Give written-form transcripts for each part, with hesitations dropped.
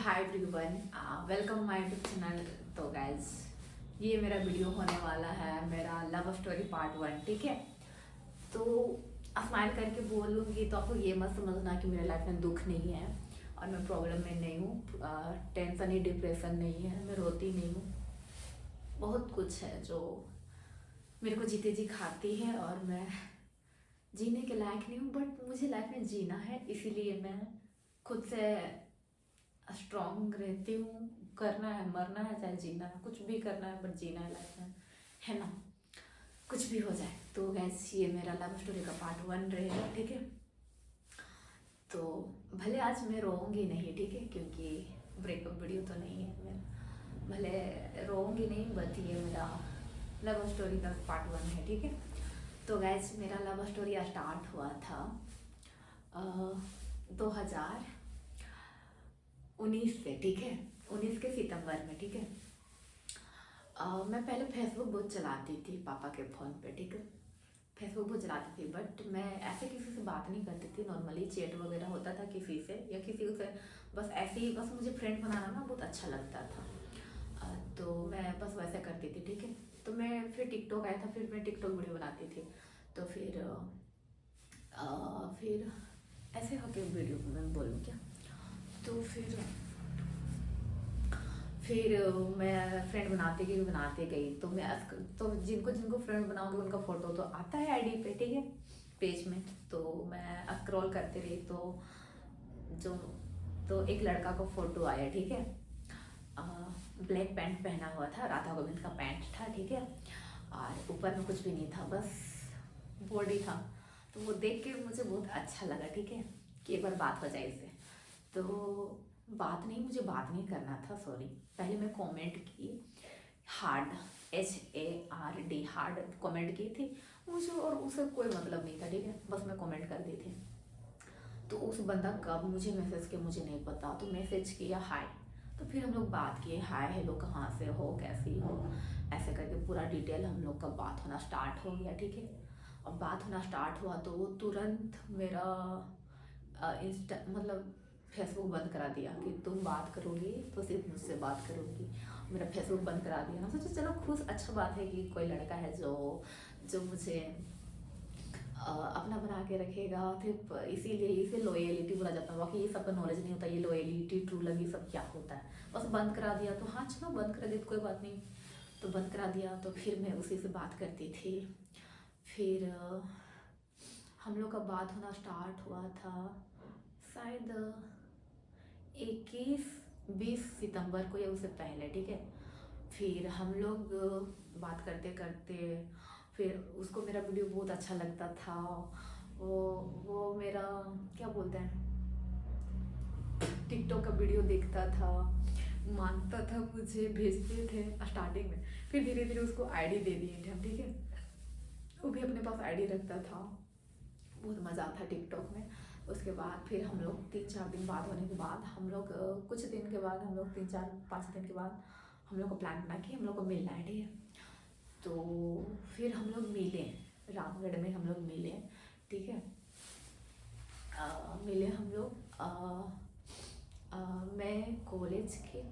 Hi everyone, welcome my YouTube channel. तो guys ये मेरा वीडियो होने वाला है, मेरा लव स्टोरी पार्ट 1। ठीक है, तो स्माइल करके बोलूँगी तो आपको ये मत समझना कि मेरे लाइफ में दुख नहीं है और मैं प्रॉब्लम में नहीं हूँ, टेंशन ही डिप्रेशन नहीं है, मैं रोती नहीं हूँ। बहुत कुछ है जो मेरे को जीते जी खाती है और मैं जीने के लायक नहीं हूँ, बट मुझे लाइफ में जीना है, इसीलिए मैं खुद से स्ट्रॉन्ग रहती हूँ। करना है, मरना है, चाहे जीना है, कुछ भी करना है, बट जीना है लाइफ में, है ना। कुछ भी हो जाए। तो गैस ये मेरा लव स्टोरी का पार्ट 1 रहेगा। ठीक है, तो भले आज मैं रोऊंगी नहीं, ठीक है, क्योंकि ब्रेकअप वीडियो तो नहीं है। मैं भले रोऊंगी नहीं, बट ये मेरा लव स्टोरी का पार्ट 1 है। ठीक है, तो गैस मेरा लव स्टोरी स्टार्ट हुआ था 2019 से। ठीक है, 19 के सितंबर में। ठीक है, मैं पहले फेसबुक बहुत चलाती थी पापा के फ़ोन पे। ठीक है, फेसबुक बहुत चलाती थी, बट मैं ऐसे किसी से बात नहीं करती थी। नॉर्मली चैट वगैरह होता था किसी से या किसी से, बस ऐसे ही, बस मुझे फ्रेंड बनाना ना बहुत अच्छा लगता था। तो मैं बस वैसे करती थी। ठीक है, तो मैं फिर टिकटॉक आया था, फिर मैं टिकटॉक वीडियो बनाती थी। तो फिर ऐसे होके वीडियो मैं बोलूँ क्या, तो फिर मैं फ्रेंड बनाते गई। तो मैं तो जिनको जिनको फ्रेंड बनाऊंगी उनका फ़ोटो तो आता है आईडी पे, ठीक है, पेज में। तो मैं स्क्रॉल करते रही जो तो एक लड़का का फ़ोटो आया। ठीक है, ब्लैक पैंट पहना हुआ था, राधा गोविंद का पैंट था। ठीक है, और ऊपर में कुछ भी नहीं था, बस बॉडी था। तो वो देख के मुझे बहुत अच्छा लगा। ठीक है, कि एक बार बात हो जाए इससे। तो मुझे बात नहीं करना था, सॉरी। पहले मैं कमेंट की, हार्ड, HARD, हार्ड कमेंट की थी मुझे, और उसे कोई मतलब नहीं था। ठीक है, बस मैं कमेंट कर दी थी। तो उस बंदा कब मुझे मैसेज किया मुझे नहीं पता, तो मैसेज किया हाय। तो फिर हम लोग बात किए, हाय हेलो, कहाँ से हो, कैसी हो, ऐसे करके पूरा डिटेल हम लोग का बात होना स्टार्ट हो गया। ठीक है, और बात होना स्टार्ट हुआ तो वो तुरंत मेरा इंस्टा मतलब फेसबुक बंद करा दिया कि तुम बात करोगी तो सिर्फ मुझसे बात करोगी। मेरा फेसबुक बंद करा दिया। ना सोचा चलो खुश, अच्छा बात है कि कोई लड़का है जो जो मुझे अपना बना के रखेगा। फिर इसीलिए इसे लॉयलिटी बोला जाता है। बाकी ये सबका नॉलेज नहीं होता, ये लॉयलिटी, ट्रू लव, ये सब क्या होता है। बस बंद करा दिया तो हाँ चलो बंद करा दिया तो कोई बात नहीं, तो बंद करा दिया। तो फिर मैं उसी से बात करती थी। फिर हम लोग का बात होना स्टार्ट हुआ था शायद 21-20 सितंबर को या उससे पहले। ठीक है, फिर हम लोग बात करते करते, फिर उसको मेरा वीडियो बहुत अच्छा लगता था। वो मेरा क्या बोलते हैं, टिकटॉक का वीडियो देखता था, मानता था, मुझे भेजते थे स्टार्टिंग में। फिर धीरे धीरे उसको आईडी दे दिए थे हम। ठीक है, वो भी अपने पास आईडी रखता था। बहुत मज़ा आता टिकटॉक में। उसके बाद फिर हम लोग 3-4 दिन बाद होने के बाद हम लोग कुछ दिन के बाद, हम लोग 3-4-5 दिन के बाद हम लोग को प्लान बना कि हम लोग को मिलना है। ठीक है, तो फिर हम लोग मिले, रामगढ़ में हम लोग मिले। ठीक है, मिले हम लोग। मैं कॉलेज के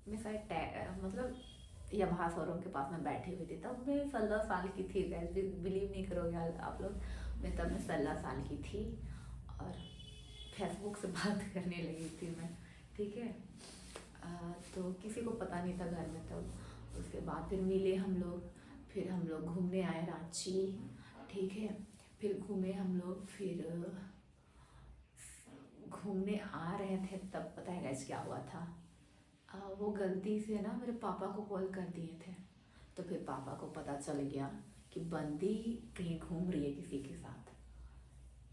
मैं शायद मतलब यमहा शोरूम के पास में बैठी हुई थी। तब मैं 16 साल की थी। गैस बिलीव नहीं करोगे आप लोग, तब मैं 16 साल की थी और फेसबुक से बात करने लगी थी मैं। ठीक है, तो किसी को पता नहीं था घर में तब। उसके बाद फिर मिले हम लोग, फिर हम लोग घूमने आए रांची। ठीक है, फिर घूमे हम लोग। फिर घूमने आ रहे थे तब पता है गैस क्या हुआ था, वो गलती से ना मेरे पापा को कॉल कर दिए थे। तो फिर पापा को पता चल गया कि बंदी कहीं घूम रही है किसी के साथ।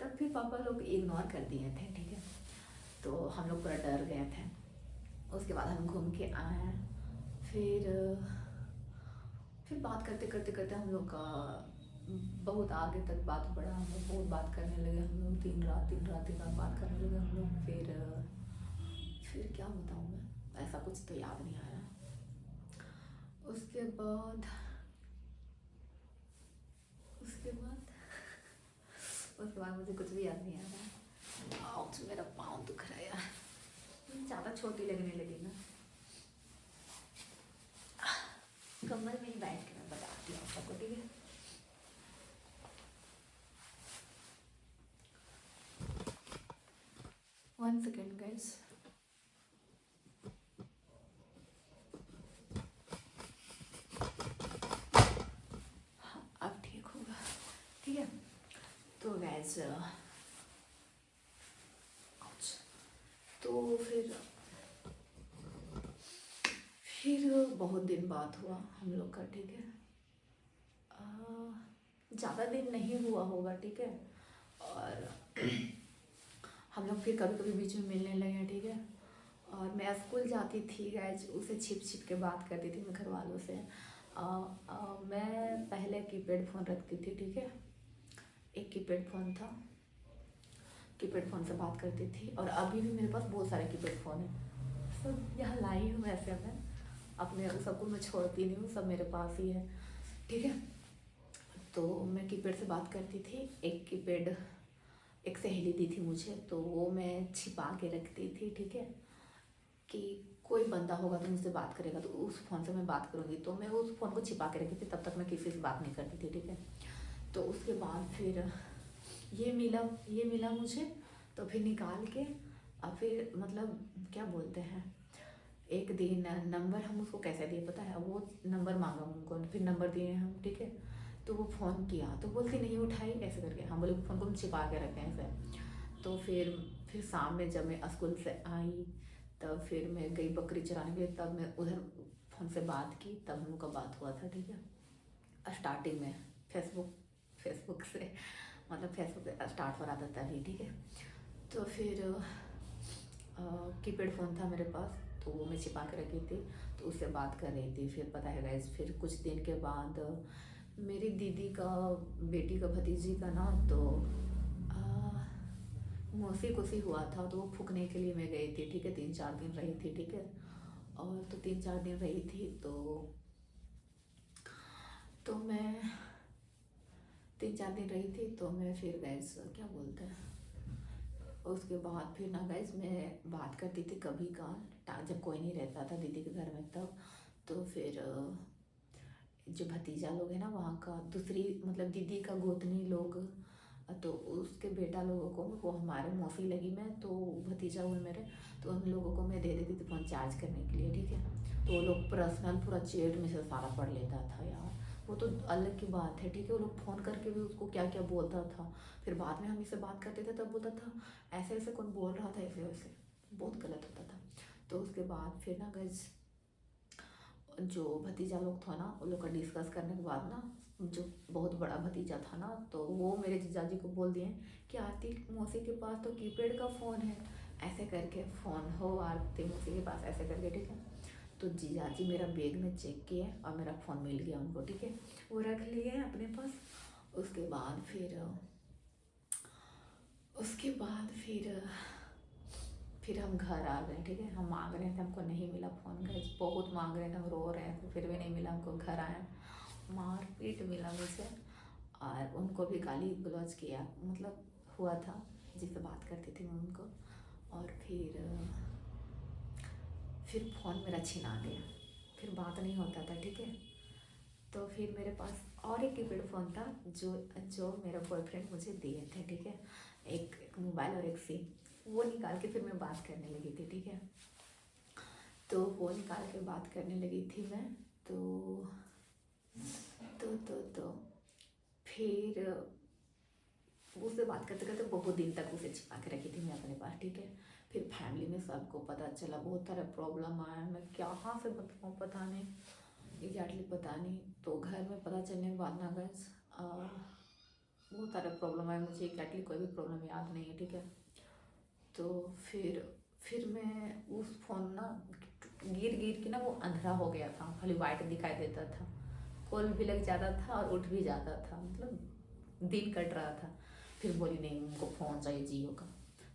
तब फिर पापा लोग इग्नोर कर दिए थे। ठीक है, तो हम लोग पूरा डर गए थे। उसके बाद हम घूम के आए। फिर बात करते करते करते हम लोग का बहुत आगे तक बात बढ़ा। हम लोग बहुत बात करने लगे। हम लोग दिन रात बात करने लगे हम लोग। फिर क्या बताऊँ मैं, ऐसा कुछ तो याद नहीं आ रहा। उसके बाद मुझे कुछ भी याद नहीं आ रहा। आउच, मेरा पाँव दुख रहा है यार। छोटी लगने लगी ना। कमर में ही बैठ के मैं बताती हूँ आप सबको, ठीक है। One second guys. हाँ अब ठीक होगा, ठीक है। तो गाइस तो फिर बहुत दिन बाद हुआ हम लोग का, ठीक है। ज़्यादा दिन नहीं हुआ होगा, ठीक है। और हम लोग फिर कभी कभी बीच में मिलने लगे, ठीक है। और मैं स्कूल जाती थी गाइज, उसे छिप छिप के बात करती थी मैं घर वालों से। मैं पहले कीपैड फ़ोन रखती थी, ठीक है। एक कीपैड फ़ोन था, कीपैड फ़ोन से बात करती थी। और अभी भी मेरे पास बहुत सारे कीपैड फ़ोन हैं, सब यहाँ लाई हूँ वैसे मैं अपने, सबको मैं छोड़ती नहीं हूँ, सब मेरे पास ही है, ठीक है। तो मैं कीपैड से बात करती थी। एक कीपैड एक सहेली दी थी मुझे, तो वो मैं छिपा के रखती थी, ठीक है। कि कोई बंदा होगा तो मुझसे बात करेगा तो उस फ़ोन से मैं बात करूँगी, तो मैं उस फ़ोन को छिपा के रखी थी। तब तक मैं किसी से बात नहीं करती थी, ठीक है। तो उसके बाद फिर ये मिला मुझे, तो फिर निकाल के और फिर मतलब क्या बोलते हैं, एक दिन नंबर हम उसको कैसे दिए पता है, वो नंबर मांगा उनको, फिर नंबर दिए हम, ठीक है। तो वो फ़ोन किया तो बोलती नहीं उठाई, ऐसे करके हम बोले फ़ोन को हम छिपा के रखे हैं ऐसे। तो फिर शाम में जब मैं स्कूल से आई, तब फिर मैं गई बकरी चराने के लिए, तब मैं उधर फ़ोन से बात की, तब हम लोग का बात हुआ था, ठीक है। स्टार्टिंग में फेसबुक से, मतलब फेसबुक से स्टार्ट हो रहा था तभी, ठीक है। तो फिर कीपैड फ़ोन था मेरे पास, तो वो मैं छिपा के रखी थी, तो उससे बात कर रही थी। फिर पता है गाइस, फिर कुछ दिन के बाद मेरी दीदी का बेटी का भतीजी का ना, तो मौसी कुसी हुआ था, तो वो फूकने के लिए मैं गई थी, ठीक है। 3-4 दिन रही थी, ठीक है। और तो 3-4 दिन रही थी, तो मैं 3-4 दिन रही थी, तो मैं फिर गैस क्या बोलते हैं, उसके बाद फिर ना गैस मैं बात करती थी कभी कभार, जब कोई नहीं रहता था दीदी के घर में तब। तो फिर जो भतीजा लोग हैं ना वहाँ का, दूसरी मतलब दीदी का गोतनी लोग, तो उसके बेटा लोगों को, वो हमारे मौसी लगी मैं, तो भतीजा हुए मेरे, तो उन लोगों को मैं दे देती थी फ़ोन चार्ज करने के लिए, ठीक है। तो वो लोग पर्सनल पूरा चैट में से सारा पढ़ लेता था यार, वो तो अलग की बात है, ठीक है। वो लोग फ़ोन करके भी उसको क्या क्या बोलता था। फिर बाद में हम इससे बात करते थे तब बोलता था ऐसे ऐसे कौन बोल रहा था, ऐसे वैसे बहुत गलत होता था। तो उसके बाद फिर ना गैस, जो भतीजा लोग था ना, उन लोग का डिस्कस करने के बाद ना, जो बहुत बड़ा भतीजा था ना, तो वो मेरे जीजाजी को बोल दिए कि आरती मौसी के पास तो कीपैड का फ़ोन है, ऐसे करके फ़ोन हो आरती मौसी के पास, ऐसे करके, ठीक है। तो जीजाजी मेरा बैग में चेक किए और मेरा फ़ोन मिल गया उनको, ठीक है। वो रख लिए अपने पास। उसके बाद फिर हम घर आ गए, ठीक है। हम मांग रहे थे, हमको नहीं मिला फ़ोन, गाइस बहुत मांग रहे थे, हम रो रहे थे, फिर भी नहीं मिला हमको। घर आए, मार पीट मिला मुझे, और उनको भी गाली गलौज किया, मतलब हुआ था जिससे बात करती थी मैं उनको। और फिर फ़ोन मेरा छिना गया, फिर बात नहीं होता था, ठीक है। तो फिर मेरे पास और एक कीपैड फ़ोन था, जो मेरा बॉयफ्रेंड मुझे दिए थे, ठीक है। एक मोबाइल और एक सिम, वो निकाल के फिर मैं बात करने लगी थी, ठीक है। तो वो निकाल के बात करने लगी थी मैं, तो फिर उससे बात करते करते बहुत दिन तक उसे छिपा के रखी थी मैं अपने पास, ठीक है। फिर फैमिली में सबको पता चला, बहुत सारा प्रॉब्लम आया, मैं कहाँ से बताऊँ पता नहीं, एग्जैक्टली पता नहीं। तो घर में पता चलने के बाद ना गैस बहुत सारा प्रॉब्लम आया, मुझे एग्जैक्टली कोई भी प्रॉब्लम याद नहीं है, ठीक है। तो फिर मैं उस फ़ोन ना गिर के ना वो अंधेरा हो गया था, खाली वाइट दिखाई देता था, कॉल भी लग जाता था और उठ भी जाता था, मतलब दिन कट रहा था। फिर बोली नहीं उनको फ़ोन चाहिए जियो का,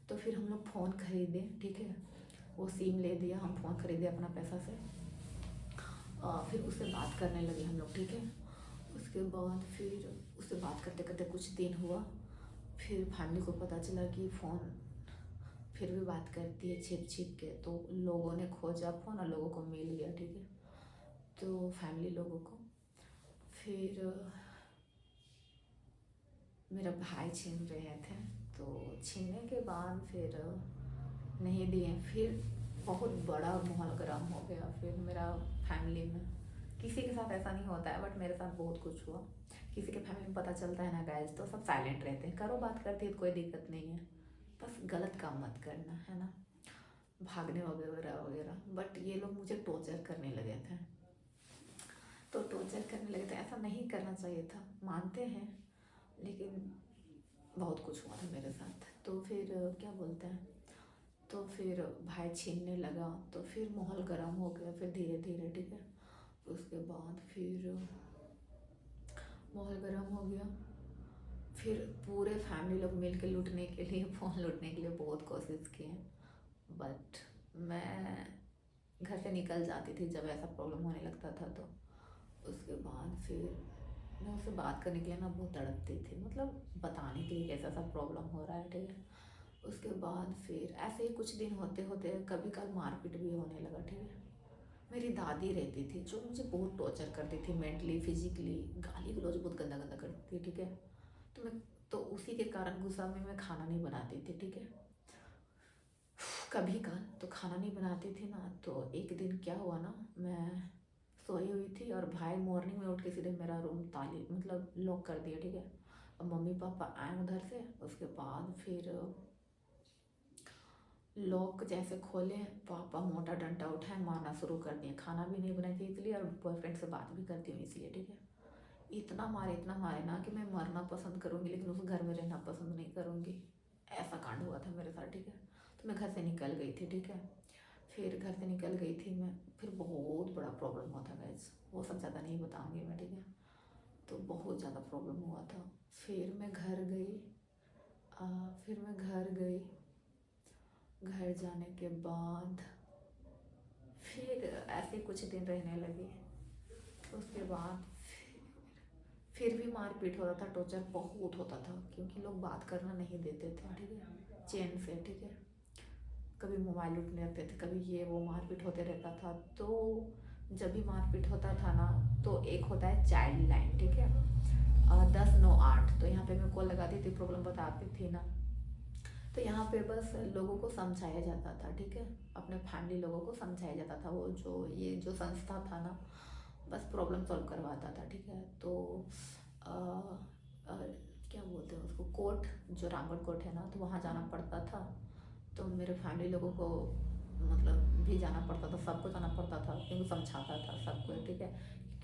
तो फिर हम लोग फ़ोन खरीदे, ठीक है। वो सिम ले दिया, हम फ़ोन खरीदे अपना पैसा से। फिर उससे बात करने लगे हम लोग, ठीक है। उसके बाद फिर उससे बात करते करते कुछ दिन हुआ, फिर फैमिली को पता चला कि फ़ोन फिर भी बात करती है छिप छिप के। तो लोगों ने खोजा फ़ोन और लोगों को मिल गया, ठीक है। तो फैमिली लोगों को फिर मेरा भाई छीन रहे थे, तो छीनने के बाद फिर नहीं दिए। फिर बहुत बड़ा माहौल गर्म हो गया फिर मेरा फैमिली में। किसी के साथ ऐसा नहीं होता है बट मेरे साथ बहुत कुछ हुआ। किसी के फैमिली में पता चलता है ना गाइस, तो सब साइलेंट रहते हैं, करो बात करती है तो कोई दिक्कत नहीं है, बस गलत काम मत करना, है ना, भागने वगैरह वगैरह। बट ये लोग मुझे टॉर्चर करने लगे थे, तो टॉर्चर करने लगे थे, ऐसा नहीं करना चाहिए था, मानते हैं, लेकिन बहुत कुछ हुआ था मेरे साथ। तो फिर क्या बोलते हैं, तो फिर भाई छीनने लगा, तो फिर माहौल गर्म हो गया फिर धीरे धीरे, ठीक है। उसके बाद फिर माहौल गर्म हो गया, फिर पूरे फैमिली लोग मिल के लूटने के लिए, फ़ोन लूटने के लिए बहुत कोशिश किए, बट मैं घर से निकल जाती थी जब ऐसा प्रॉब्लम होने लगता था। तो उसके बाद फिर मैं उससे बात करने के लिए ना बहुत तड़पती थी, मतलब बताने के लिए कैसा सा प्रॉब्लम हो रहा है, ठीक है। उसके बाद फिर ऐसे ही कुछ दिन होते होते कभी कल मारपीट भी होने लगा, ठीक है। मेरी दादी रहती थी जो मुझे बहुत टॉर्चर करती थी, मेंटली फिजिकली, गाली गलौज बहुत गंदा गंदा करती थी, ठीक है। तो मैं, तो उसी के कारण गुस्सा में मैं खाना नहीं बनाती थी, ठीक है। कभी कल तो खाना नहीं बनाती थी ना, तो एक दिन क्या हुआ ना, मैं सोई हुई थी और भाई मॉर्निंग में उठ के सीधे मेरा रूम ताली मतलब लॉक कर दिया, ठीक है। और मम्मी पापा आए उधर से, उसके बाद फिर लॉक जैसे खोले, पापा मोटा डंडा उठाए, मारना शुरू कर दिए। खाना भी नहीं बनाई थी इसलिए, और बॉयफ्रेंड से बात भी करती हूँ इसलिए, ठीक है। इतना मारे ना कि मैं मरना पसंद करूँगी लेकिन उस घर में रहना पसंद नहीं करूँगी, ऐसा कांड हुआ था मेरे साथ, ठीक है। तो मैं घर से निकल गई थी, ठीक है। फिर घर से निकल गई थी मैं, फिर बहुत बड़ा प्रॉब्लम हुआ था गाइस, वो सब ज़्यादा नहीं बताऊँगी मैं, ठीक है। तो बहुत ज़्यादा प्रॉब्लम हुआ था। फिर मैं घर गई, फिर मैं घर गई, घर जाने के बाद फिर ऐसे कुछ दिन रहने लगी। उसके बाद फिर भी मारपीट होता था, टॉर्चर बहुत होता था, क्योंकि लोग बात करना नहीं देते थे, ठीक है, चैन से, ठीक है। कभी मोबाइल लूटने लगते थे, कभी ये वो मारपीट होते रहता था। तो जब भी मारपीट होता था ना, तो एक होता है चाइल्ड लाइन, ठीक है, 10 9 8, तो यहाँ पे मैं कॉल लगाती थी, प्रॉब्लम बताती थी ना, तो यहाँ पे बस लोगों को समझाया जाता था, ठीक है, अपने फैमिली लोगों को समझाया जाता था। वो जो ये जो संस्था था ना, बस प्रॉब्लम सॉल्व करवाता था, ठीक है। तो आ, आ, क्या बोलते हैं उसको, कोर्ट, जो रामगढ़ कोर्ट है ना, तो वहाँ जाना पड़ता था। तो मेरे फैमिली लोगों को मतलब भी जाना पड़ता था, सबको जाना पड़ता था, क्योंकि समझाता था सबको, ठीक है,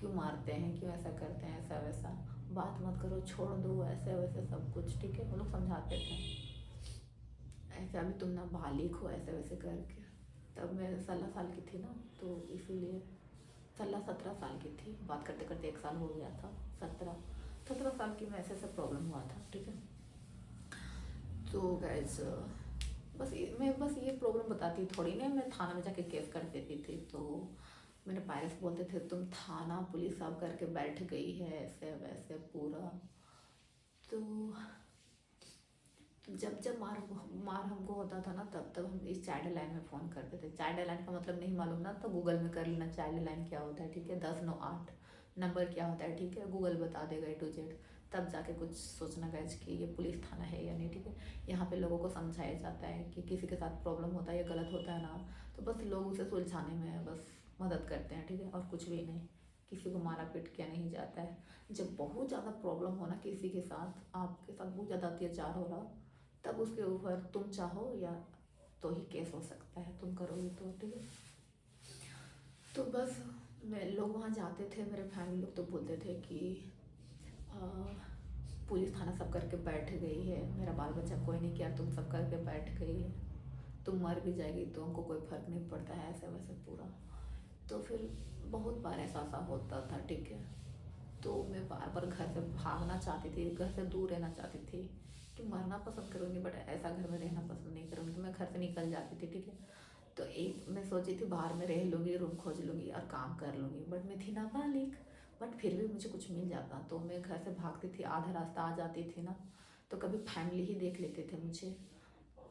क्यों मारते हैं, क्यों ऐसा करते हैं, ऐसा वैसा, बात मत करो, छोड़ दो, ऐसे वैसे सब कुछ, ठीक है, वो लोग समझाते थे। ऐसे अभी तुम ना बालिग हो, ऐसे वैसे करके। तब मैं 16 साल की थी ना, तो इसीलिए 16 17 साल की थी, बात करते करते 1 साल हो गया था, 17 17 साल की में ऐसे ऐसा प्रॉब्लम हुआ था, ठीक है। तो गैस मैं बस ये प्रॉब्लम बताती थोड़ी ना, मैं थाना में जाके केस कर देती थी। तो मेरे पेरेंट्स बोलते थे तुम थाना पुलिस सब करके बैठ गई है, ऐसे वैसे पूरा। तो जब जब मार मार हमको होता था ना, तब तब हम इस चाइल्ड लाइन में फ़ोन करते थे। चाइल्ड लाइन का मतलब नहीं मालूम ना, तो गूगल में कर लेना चाइल्ड लाइन क्या होता है, ठीक है, 10 9 8 नंबर क्या होता है, ठीक है, गूगल बता देगा A to Z। तब जाके कुछ सोचना गैस कि ये पुलिस थाना है या नहीं, ठीक है। यहाँ पे लोगों को समझाया जाता है कि किसी के साथ प्रॉब्लम होता है या गलत होता है ना, तो बस लोग उसे सुलझाने में बस मदद करते हैं, ठीक है, और कुछ भी नहीं। किसी को मारा पीट किया नहीं जाता है। जब बहुत ज़्यादा प्रॉब्लम हो ना किसी के साथ, आपके साथ बहुत ज़्यादा अत्याचार हो रहा, तब उसके ऊपर तुम चाहो या तो ही केस हो सकता है, तुम करोगे तो, ठीक है। तो बस मैं लोग वहाँ जाते थे, मेरे फैमिली लोग तो बोलते थे कि आ, पुलिस थाना सब करके बैठ गई है, मेरा बाल बच्चा कोई नहीं किया, तुम सब करके बैठ गई है, तुम मर भी जाएगी तो हमको कोई फर्क नहीं पड़ता है, ऐसे वैसे पूरा। तो फिर बहुत बार ऐसा होता था, ठीक है। तो मैं बार बार घर से भागना चाहती थी, घर से दूर रहना चाहती थी, कि मरना पसंद करूँगी बट ऐसा घर में रहना पसंद नहीं करूँगी, तो मैं घर से निकल जाती थी, ठीक है। तो एक मैं सोची थी बाहर में रह लूँगी, रूम खोज लूँगी और काम कर लूँगी, बट मैं थी नाबालिग, बट फिर भी मुझे कुछ मिल जाता, तो मैं घर से भागती थी, आधा रास्ता आ जाती थी ना, तो कभी फैमिली ही देख लेते थे मुझे,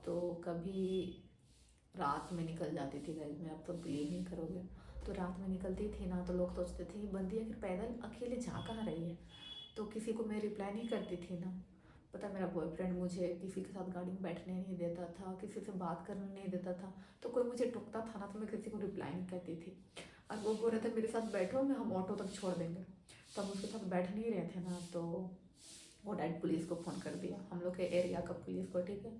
तो कभी रात में निकल जाती थी गाइस, मैं अब तो बिलीव नहीं करोगे। तो रात में निकलती थी ना तो लोग सोचते थे ये बंदी आखिर पैदल अकेले जा कहाँ रही है। तो किसी को मैं रिप्लाई नहीं करती थी ना। पता है, मेरा बॉयफ्रेंड मुझे किसी के साथ गाड़ी में बैठने नहीं देता था, किसी से बात करने नहीं देता था। तो कोई मुझे टोकता था ना तो मैं किसी को रिप्लाई नहीं करती थी। और वो बोल रहे थे मेरे साथ बैठो, मैं हम ऑटो तक छोड़ देंगे। तो हम उसके साथ बैठ नहीं रहे थे ना, तो वो डायरेक्ट पुलिस को फ़ोन कर दिया, हम लोग के एरिया का पुलिस को, ठीक है।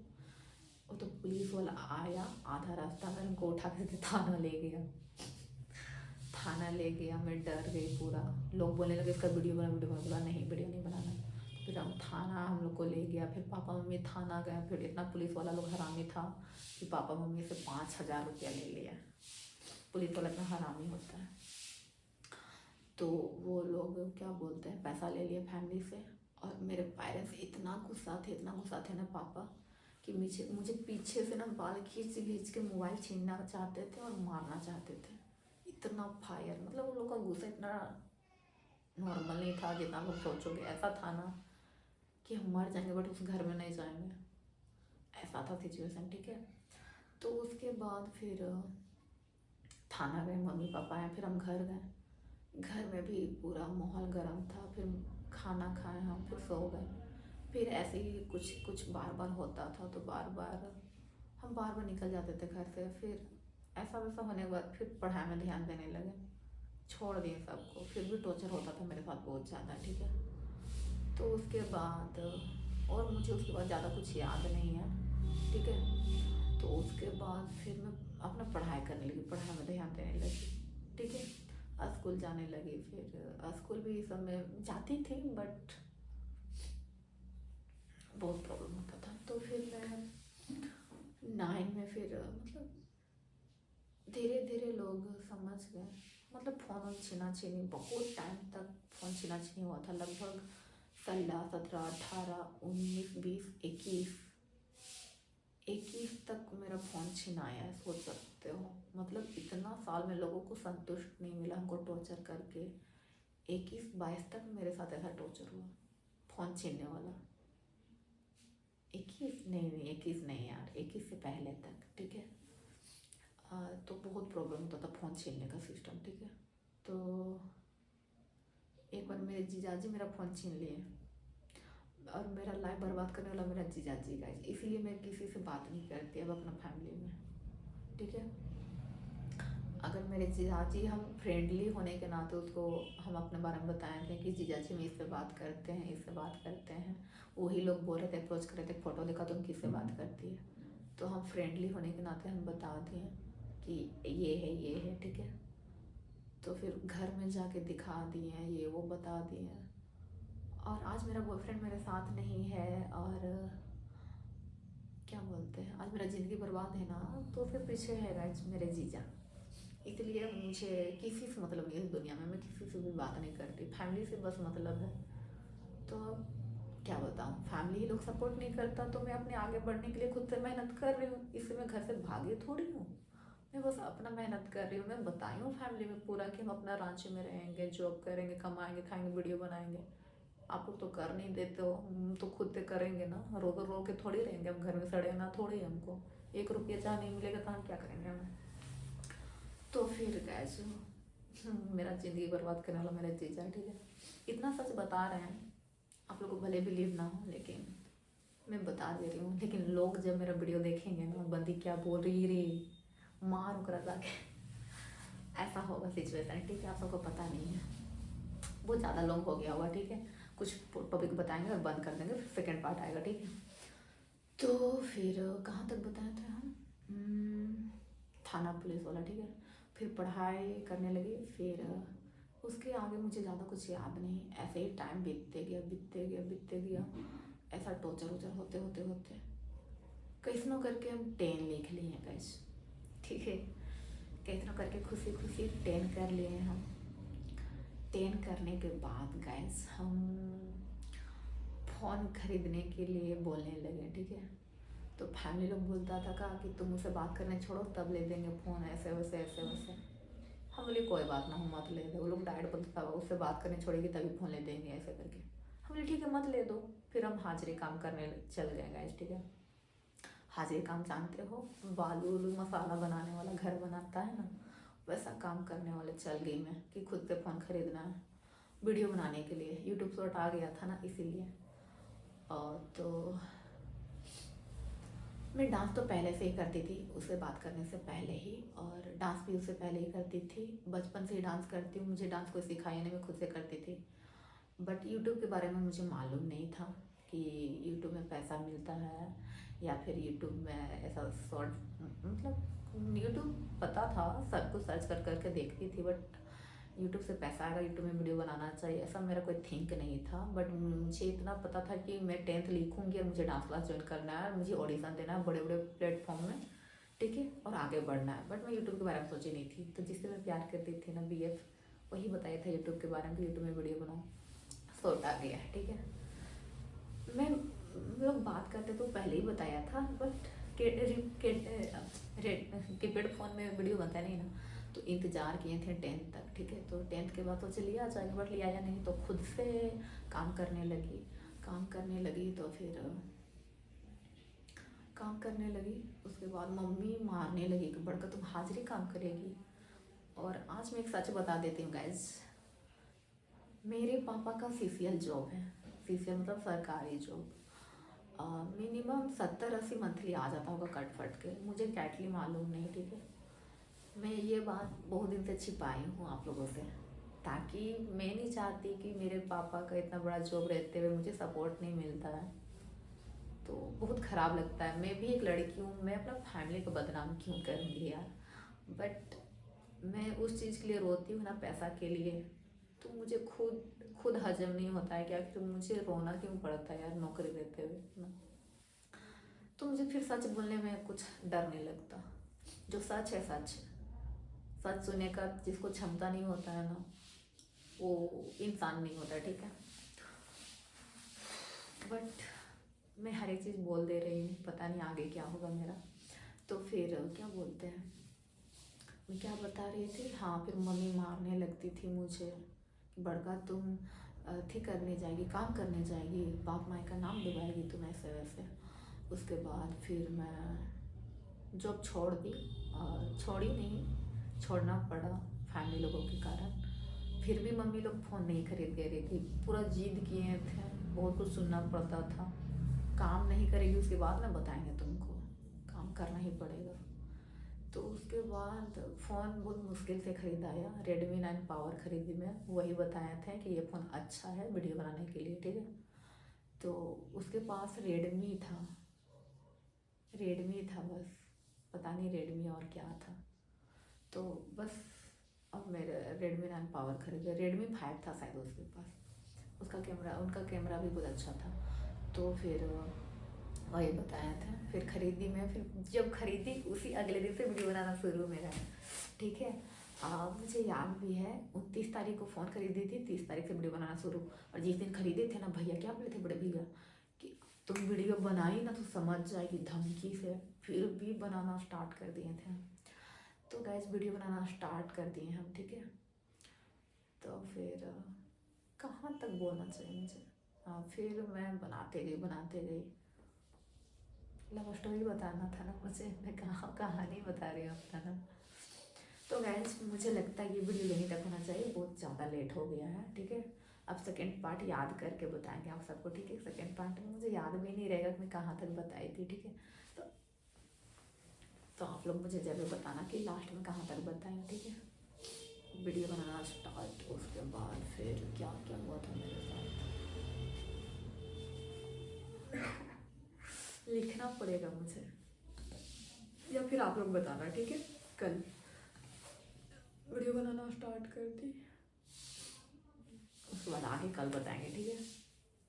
वो तो पुलिस वाला आया, आधा रास्ता में हमको उठा के थाना ले गया। थाना ले गया, मैं डर गई पूरा। लोग बोलने लगे इसका वीडियो बना, वीडियो बना। बोला नहीं, वीडियो नहीं बनाना। फिर हम थाना, हम लोग को ले गया। फिर पापा मम्मी थाना गए। फिर इतना पुलिस वाला लोग हरामी था कि पापा मम्मी से 5,000 रुपया ले लिया। पुलिस वाला इतना हरामी होता है। तो वो लोग क्या बोलते हैं, पैसा ले लिया फैमिली से। और मेरे पेरेंट्स इतना गुस्सा थे, इतना गुस्सा थे ना पापा, कि मुझे पीछे से ना बाल खींच खींच के मोबाइल छीनना चाहते थे और मारना चाहते थे। इतना फायर, मतलब उन लोग का गुस्सा इतना नॉर्मल नहीं था जितना लोग सोचोगे। ऐसा था ना कि हम मर जाएंगे बट उस घर में नहीं जाएंगे, ऐसा था सिचुएशन, ठीक है। तो उसके बाद फिर थाना गए, मम्मी पापा आए, फिर हम घर गए। घर में भी पूरा माहौल गर्म था। फिर खाना खाए हम, फिर सो गए। फिर ऐसे ही कुछ कुछ बार बार होता था, तो हम बार बार निकल जाते थे घर से। फिर ऐसा वैसा होने के बाद फिर पढ़ाई में ध्यान देने लगे, छोड़ दिए सबको। फिर भी टॉर्चर होता था मेरे साथ बहुत ज़्यादा, ठीक है। तो उसके बाद और मुझे उसके बाद ज़्यादा कुछ याद नहीं है, ठीक है। तो उसके बाद फिर मैं अपना पढ़ाई करने लगी, पढ़ाई में ध्यान देने लगी, ठीक है। स्कूल जाने लगी। फिर स्कूल भी सब में जाती थी बट बहुत प्रॉब्लम होता था। तो फिर मैं 9 में फिर मतलब धीरे धीरे लोग समझ गए। मतलब फ़ोन छीना छीनी, बहुत टाइम तक फ़ोन छीना छीनी हुआ था। लगभग 16, 17, 18, 19, 20, 21 तक मेरा फ़ोन छिनाया है, सोच सकते हो। मतलब इतना साल में लोगों को संतुष्ट नहीं मिला हमको टॉर्चर करके। 21-22 तक मेरे साथ ऐसा टॉर्चर हुआ, फ़ोन छीनने वाला। 21 नहीं यार, 21 से पहले तक, ठीक है। तो बहुत प्रॉब्लम होता था फ़ोन छीनने का सिस्टम, ठीक है। तो एक बार मेरे जीजाजी मेरा फ़ोन छीन लिए, और मेरा लाइफ बर्बाद करने वाला मेरा जीजाजी गाइस। इसीलिए मैं किसी से बात नहीं करती अब अपना फैमिली में, ठीक है। अगर मेरे जीजाजी, हम फ्रेंडली होने के नाते उसको हम अपने बारे में बताए थे कि जीजाजी हम इससे बात करते हैं, इससे बात करते हैं। वही लोग बोल रहे थे, अप्रोच कर रहे थे, फ़ोटो देखा तुम किससे बात करती है। तो हम फ्रेंडली होने के नाते हम बता दिए कि ये है, ठीक है। तो फिर घर में जाके दिखा दिए, ये वो बता दिए। और आज मेरा बॉयफ्रेंड मेरे साथ नहीं है, और क्या बोलते हैं, आज मेरा ज़िंदगी बर्बाद है ना, तो फिर पीछे है गाइस मेरे जीजा। इसलिए मुझे किसी से मतलब नहीं है इस दुनिया में, मैं किसी से भी बात नहीं करती, फैमिली से बस मतलब है। तो क्या बताऊँ, फैमिली ही लोग सपोर्ट नहीं करता, तो मैं अपने आगे बढ़ने के लिए खुद से मेहनत कर रही हूँ। इससे मैं घर से भागी थोड़ी हूँ, मैं बस अपना मेहनत कर रही हूँ। मैं बताई हूँ फैमिली में पूरा कि हम अपना रांची में रहेंगे, जॉब करेंगे, कमाएंगे, खाएंगे, वीडियो बनाएंगे। आप लोग तो कर नहीं देते हो, हम तो खुद से करेंगे ना, रो के थोड़ी रहेंगे हम घर में सड़े ना थोड़ी। हमको 1 रुपया जहाँ नहीं मिलेगा तो हम क्या करेंगे हमें। तो फिर कैसे मेरा ज़िंदगी बर्बाद करने वाला मेरा जीजा, ठीक है। इतना सच बता रहे हैं, आप लोग को भले बिलीव ना हो, लेकिन मैं बता दे रही हूँ। लेकिन लोग जब मेरा वीडियो देखेंगे ना, बंदी क्या बोल रही रे, मार उकरा जाके, ऐसा होगा सिचुएशन, ठीक है। आप सबको पता नहीं है, बहुत ज़्यादा लॉन्ग हो गया हुआ, ठीक है। कुछ टॉपिक बताएंगे और बंद कर देंगे, फिर सेकेंड पार्ट आएगा, ठीक है। तो फिर कहाँ तक बताए थे हम, थाना पुलिस वाला, ठीक है। फिर पढ़ाई करने लगी। फिर उसके आगे मुझे ज़्यादा कुछ याद नहीं, ऐसे ही टाइम बीतते गया। ऐसा टॉर्चर वोचर होते होते होते कैसनो करके हम 10 लिख लिए हैं गाइस, ठीक है। कैसनो करके खुशी खुशी 10 कर लिए हम। 10 करने के बाद गाइस हम फ़ोन खरीदने के लिए बोलने लगे, ठीक है। तो फैमिली लोग बोलता था का कि तुम मुझसे बात करने छोड़ो तब ले देंगे फ़ोन, ऐसे वैसे। हम बोले कोई बात ना, हम मत ले दो। वो लोग डायरेक्ट बोलता था उससे बात करने छोड़ेगी तभी फ़ोन ले देंगे, ऐसे करके। हम बोले ठीक है मत ले दो। फिर हम हाजिरी काम करने चल गए गाइस, ठीक है। हाजिरी काम जानते हो, बालू उलू मसाला बनाने वाला घर बनाता है ना, वैसा काम करने वाले चल गई मैं कि खुद पे फ़ोन खरीदना है वीडियो बनाने के लिए। यूट्यूब शॉर्ट आ गया था ना इसीलिए। और तो मैं डांस तो पहले से ही करती थी, उससे बात करने से पहले ही, और डांस भी उससे पहले ही करती थी। बचपन से ही डांस करती हूँ, मुझे डांस कोई सिखाया नहीं, मैं खुद से करती थी। बट यूट्यूब के बारे में मुझे मालूम नहीं था कि यूट्यूब में पैसा मिलता है, या फिर यूट्यूब में ऐसा शॉर्ट, मतलब यूट्यूब पता था, सब कुछ सर्च कर करके देखती थी, बट यूट्यूब से पैसा आएगा, यूट्यूब में वीडियो बनाना चाहिए, ऐसा मेरा कोई थिंक नहीं था। बट मुझे इतना पता था कि मैं 10th लिखूंगी और मुझे डांस क्लास ज्वाइन करना है और मुझे ऑडिशन देना है बड़े बड़े प्लेटफॉर्म में, ठीक है, और आगे बढ़ना है। बट मैं यूट्यूब के बारे में सोची नहीं थी। तो जिससे मैं प्यार करती थी ना, BF, वही बताया था यूट्यूब के बारे में कि यूट्यूब में वीडियो बनाओ, शॉर्ट आ गया है, ठीक है। मैं लोग बात करते तो पहले ही बताया था, बट कीपैड फ़ोन में वीडियो बनता नहीं ना, तो इंतज़ार किए थे 10th तक, ठीक है। तो 10th के बाद तो चलिए आ जाएगा, बट लिया या नहीं, तो खुद से काम करने लगी। तो फिर काम करने लगी, उसके बाद मम्मी मारने लगी कि बढ़कर तुम हाजिरी काम करेगी। और आज मैं एक सच बता देती हूँ गाइज, मेरे पापा का CCL जॉब है। CCL मतलब सरकारी जॉब। मिनिमम 70-80 मंथली आ जाता होगा कट फट के, मुझे एग्जैक्टली मालूम नहीं, ठीक है। मैं ये बात बहुत दिन से छिपाई हूँ आप लोगों से, ताकि मैं नहीं चाहती कि मेरे पापा का इतना बड़ा जॉब रहते हुए मुझे सपोर्ट नहीं मिलता है, तो बहुत ख़राब लगता है। मैं भी एक लड़की हूँ, मैं अपना फैमिली को बदनाम क्यों करूँगी यार। बट मैं उस चीज़ के लिए रोती हूँ ना, पैसा के लिए, तो मुझे खुद हजम नहीं होता है कि आखिर मुझे रोना क्यों पड़ता है यार नौकरी देते हुए ना। तो मुझे फिर सच बोलने में कुछ डर नहीं लगता। जो सच है सच है, सच सुनने का जिसको क्षमता नहीं होता है ना, वो इंसान नहीं होता, ठीक है। बट मैं हर एक चीज़ बोल दे रही हूँ, पता नहीं आगे क्या होगा मेरा। तो फिर क्या बोलते हैं, मैं क्या बता रही थी, हाँ, फिर मम्मी मारने लगती थी मुझे, बड़का तुम थी करने जाएगी, काम करने जाएगी, बाप माई का नाम डुबाएगी तुम, ऐसे वैसे। उसके बाद फिर मैं जॉब छोड़ दी, छोड़ी नहीं, छोड़ना पड़ा फैमिली लोगों के कारण। फिर भी मम्मी लोग फ़ोन नहीं खरीद दे रही थी, पूरा जिद किए थे, बहुत कुछ सुनना पड़ता था। काम नहीं करेगी उसके बाद ना बताएंगे तुमको, काम करना ही पड़ेगा। तो उसके बाद फ़ोन बहुत मुश्किल से खरीदाया, Redmi 9 पावर खरीदी मैं, वही बताया था कि ये फ़ोन अच्छा है वीडियो बनाने के लिए, ठीक है। तो उसके पास रेडमी था बस, पता नहीं रेडमी और क्या था। तो बस अब मेरे Redmi 9 पावर खरीदे, Redmi 5 था शायद उसके पास, उनका कैमरा भी बहुत अच्छा था। तो फिर वही बताया था, फिर खरीदी मैं। फिर जब खरीदी उसी अगले दिन से वीडियो बनाना शुरू मेरा, ठीक है। मुझे याद भी है, 29 तारीख को फ़ोन खरीदी थी, 30 तारीख से वीडियो बनाना शुरू। और जिस दिन खरीदे थे ना, भैया क्या बोले थे, बड़े भैया, कि तुम वीडियो बनाई ना तो समझ जाएगी, धमकी से। फिर भी बनाना स्टार्ट कर दिए थे। तो गैस वीडियो बनाना स्टार्ट कर दिए हम, ठीक है। तो फिर कहाँ तक बोलना चाहिए मुझे, फिर मैं बनाते गई। लव स्टोरी बताना था ना मुझे, मैं कहानी बता रही हूँ अपना ना। तो गैस मुझे लगता है ये वीडियो यहीं तक होना चाहिए, बहुत ज़्यादा लेट हो गया है, ठीक है। अब सेकेंड पार्ट याद करके बताएंगे आप सबको, ठीक है। सेकेंड पार्ट में मुझे याद भी नहीं रहेगा कि मैं कहाँ तक बताई थी, ठीक है। तो आप लोग मुझे ज़रूर बताना कि लास्ट में कहाँ तक बताएं, ठीक है। वीडियो बनाना स्टार्ट, उसके बाद फिर क्या क्या हुआ था मेरे साथ, लिखना पड़ेगा मुझे, या फिर आप लोग बताना, ठीक है। कल वीडियो बनाना स्टार्ट कर दी, उसके बाद आगे कल बताएंगे, ठीक है,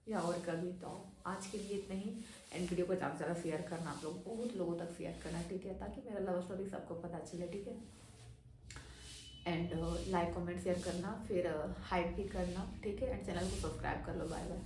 या और कभी। तो आज के लिए इतना ही। एंड वीडियो को ज़्यादा से ज़्यादा शेयर करना, आप लोग बहुत लोगों तक शेयर करना, ठीक है, ताकि मेरा लव स्टोरी सबको पता चले, ठीक है। एंड लाइक कमेंट शेयर करना, फिर हाइप भी करना, ठीक है। एंड चैनल को सब्सक्राइब कर लो। Bye bye.